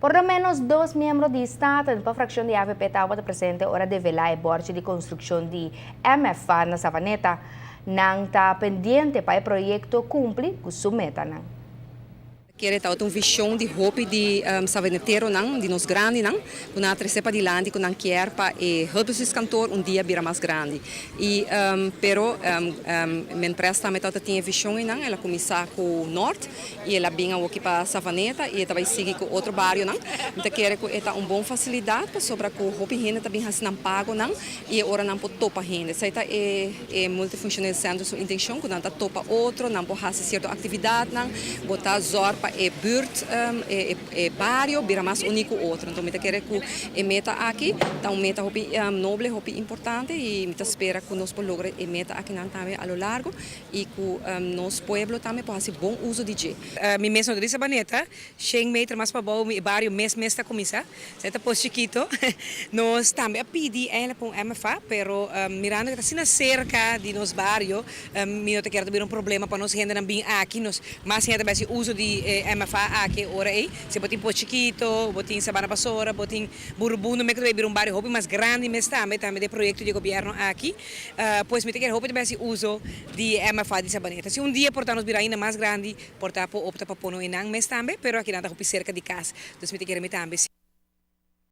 Por lo menos 2 miembros de Estado da fração de AVP estava presente hora de velar e borte de construção de MFA na Savaneta. Nang ta pendiente para o projeto cumpre com sua meta. Quer ter uma visão de roupa de savanetero não, de nós grande não, quando a trepa de lande quando quer para help os cantor dia vira mais grande. E pero minha empresa também tinha visão não, ela começar com o norte e ela vinha aqui para Savaneta e também seguir com outro bairro não. Então quer que é uma boa facilidade para sobre com roupa renda também assim não pago não e ora não pode topa renda. Isso é multifuncional sendo sua intenção quando tá topa outro não pode fazer certa atividade não, botar zorpa buurt, bairro, vira mais único outro. Então, eu quero que a meta aqui, então meta nobre, importante e eu espero que nós possamos lograr a meta aqui também a lo largo e que nosso povo também possa fazer bom uso de G. Mi mesmo de Sabaneta, 100 metros mais para baixo, o bairro mês está começar. Certo, pois chiquito. Nós também pedimos ela para um MFA, pero mirando que está cerca de nosso bairro, eu te quero ter problema para nós gente também aqui, nós mais gente vai uso de MFA aqui ora aí. Se botin po chiquito, botin Sabana Passora, botin Burubuno, me que vai um bairro mais grande, mas também de projeto de governo aqui. Pois me te quero roupa de uso de MFA de Sabaneta. Se dia portar-nos virar ainda mais grande, portar opta para pôr no inang, mas também, pero aqui nada cerca de casa. Então me te quero também.